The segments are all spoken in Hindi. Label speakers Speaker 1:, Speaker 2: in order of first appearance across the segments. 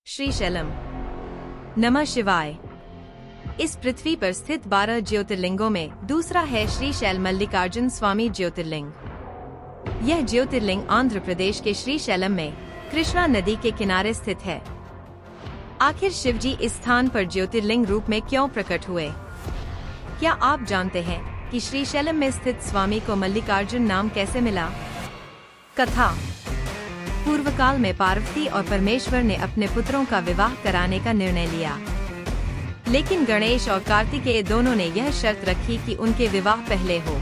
Speaker 1: श्रीशैलम। नमः शिवाय। इस पृथ्वी पर स्थित 12 ज्योतिर्लिंगों में दूसरा है श्रीशैल मल्लिकार्जुन स्वामी ज्योतिर्लिंग। यह ज्योतिर्लिंग आंध्र प्रदेश के श्रीशैलम में कृष्णा नदी के किनारे स्थित है। आखिर शिवजी इस स्थान पर ज्योतिर्लिंग रूप में क्यों प्रकट हुए? क्या आप जानते हैं कि श्रीशैलम में स्थित स्वामी को मल्लिकार्जुन नाम कैसे मिला? कथा। पूर्व काल में पार्वती और परमेश्वर ने अपने पुत्रों का विवाह कराने का निर्णय लिया, लेकिन गणेश और कार्तिकेय दोनों ने यह शर्त रखी कि उनके विवाह पहले हो।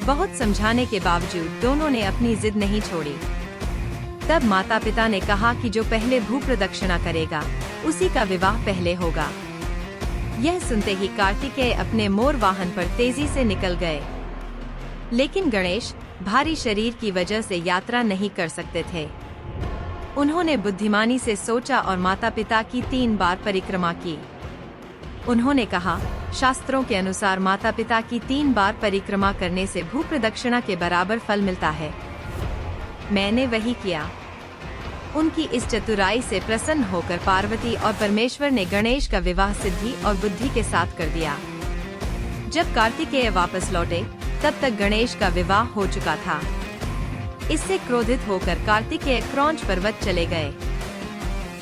Speaker 1: बहुत समझाने के बावजूद दोनों ने अपनी जिद नहीं छोड़ी। तब माता पिता ने कहा कि जो पहले भू प्रदक्षिणा करेगा उसी का विवाह पहले होगा। यह सुनते ही कार्तिकेय अपने मोर वाहन पर तेजी से निकल गए, लेकिन गणेश भारी शरीर की वजह से यात्रा नहीं कर सकते थे। उन्होंने बुद्धिमानी से सोचा और माता पिता की 3 बार परिक्रमा की। उन्होंने कहा, शास्त्रों के अनुसार माता पिता की 3 बार परिक्रमा करने से भू प्रदक्षिणा के बराबर फल मिलता है। मैंने वही किया। उनकी इस चतुराई से प्रसन्न होकर पार्वती और परमेश्वर ने गणेश का विवाह सिद्धि और बुद्धि के साथ कर दिया। जब कार्तिकेय वापस लौटे तब तक गणेश का विवाह हो चुका था। इससे क्रोधित होकर कार्तिकेय क्रौंच पर्वत चले गए।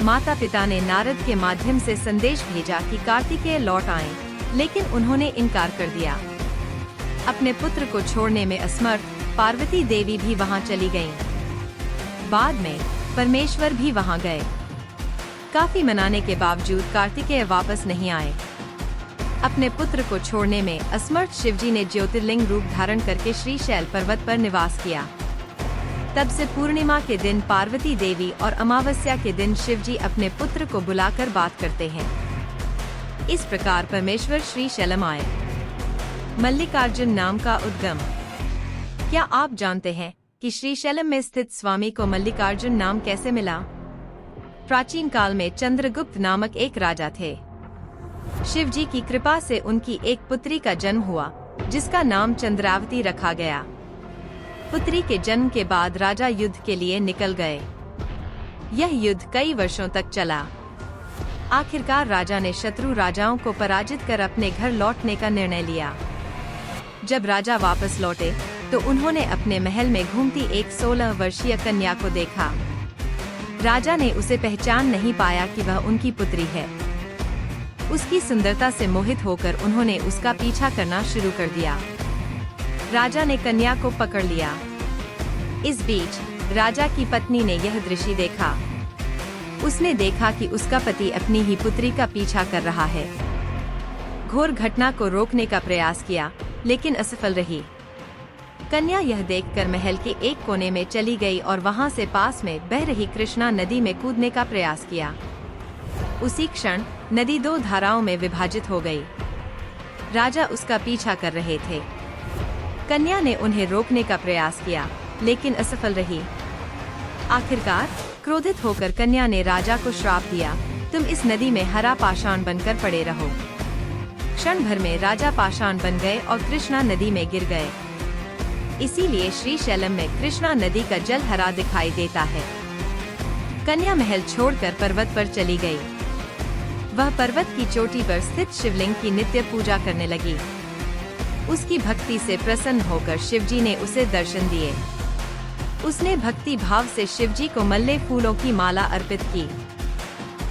Speaker 1: माता पिता ने नारद के माध्यम से संदेश भेजा कि कार्तिकेय लौट आएं, लेकिन उन्होंने इनकार कर दिया। अपने पुत्र को छोड़ने में असमर्थ पार्वती देवी भी वहां चली गईं। बाद में परमेश्वर भी वहां गए। काफी मनाने के बावजूद कार्तिकेय वापस नहीं आए। अपने पुत्र को छोड़ने में असमर्थ शिवजी ने ज्योतिर्लिंग रूप धारण करके श्रीशैल पर्वत पर निवास किया। तब से पूर्णिमा के दिन पार्वती देवी और अमावस्या के दिन शिवजी अपने पुत्र को बुलाकर बात करते हैं। इस प्रकार परमेश्वर श्रीशैलम आए। मल्लिकार्जुन नाम का उद्गम। क्या आप जानते हैं कि श्रीशैलम में स्थित स्वामी को मल्लिकार्जुन नाम कैसे मिला? प्राचीन काल में चंद्रगुप्त नामक एक राजा थे। शिवजी की कृपा से उनकी एक पुत्री का जन्म हुआ, जिसका नाम चंद्रावती रखा गया। पुत्री के जन्म के बाद राजा युद्ध के लिए निकल गए। यह युद्ध कई वर्षों तक चला। आखिरकार राजा ने शत्रु राजाओं को पराजित कर अपने घर लौटने का निर्णय लिया। जब राजा वापस लौटे तो उन्होंने अपने महल में घूमती एक 16 वर्षीय कन्या को देखा। राजा ने उसे पहचान नहीं पाया कि वह उनकी पुत्री है। उसकी सुंदरता से मोहित होकर उन्होंने उसका पीछा करना शुरू कर दिया। राजा ने कन्या को पकड़ लिया। इस बीच राजा की पत्नी ने यह दृश्य देखा। उसने देखा कि उसका पति अपनी ही पुत्री का पीछा कर रहा है। घोर घटना को रोकने का प्रयास किया, लेकिन असफल रही। कन्या यह देखकर महल के एक कोने में चली गई और वहां से पास में बह रही कृष्णा नदी में कूदने का प्रयास किया। उसी क्षण नदी 2 धाराओं में विभाजित हो गई। राजा उसका पीछा कर रहे थे। कन्या ने उन्हें रोकने का प्रयास किया, लेकिन असफल रही। आखिरकार क्रोधित होकर कन्या ने राजा को श्राप दिया, तुम इस नदी में हरा पाषाण बनकर पड़े रहो। क्षण भर में राजा पाषाण बन गए और कृष्णा नदी में गिर गए। इसीलिए श्रीशैलम में कृष्णा नदी का जल हरा दिखाई देता है। कन्या महल छोड़कर पर्वत पर चली गई। वह पर्वत की चोटी पर स्थित शिवलिंग की नित्य पूजा करने लगी। उसकी भक्ति से प्रसन्न होकर शिवजी ने उसे दर्शन दिए। उसने भक्ति भाव से शिवजी को मल्ले फूलों की माला अर्पित की।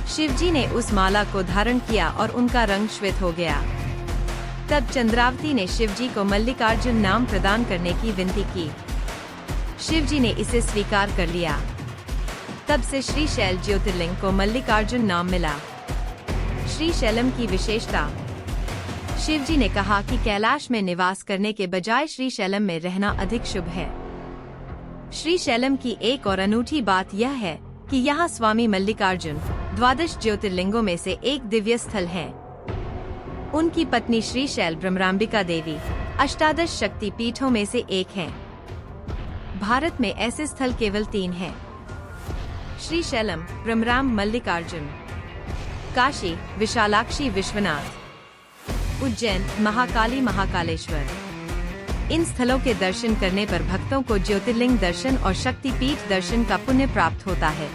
Speaker 1: शिवजी ने उस माला को धारण किया और उनका रंग श्वेत हो गया। तब चंद्रावती ने शिवजी को मल्लिकार्जुन नाम प्रदान करने की विनती की। शिवजी ने इसे स्वीकार कर लिया। तब से श्रीशैल ज्योतिर्लिंग को मल्लिकार्जुन नाम मिला। श्रीशैलम की विशेषता। शिवजी ने कहा कि कैलाश में निवास करने के बजाय श्रीशैलम में रहना अधिक शुभ है। श्रीशैलम की एक और अनूठी बात यह है कि यहाँ स्वामी मल्लिकार्जुन 12 ज्योतिर्लिंगों में से एक दिव्य स्थल है। उनकी पत्नी श्रीशैल ब्रह्मरांबिका देवी अष्टादश शक्ति पीठों में से एक है। भारत में ऐसे स्थल केवल 3 हैं। श्रीशैलम, ब्रह्मराम मल्लिकार्जुन, काशी विशालाक्षी विश्वनाथ, उज्जैन महाकाली महाकालेश्वर। इन स्थलों के दर्शन करने पर भक्तों को ज्योतिर्लिंग दर्शन और शक्ति पीठ दर्शन का पुण्य प्राप्त होता है।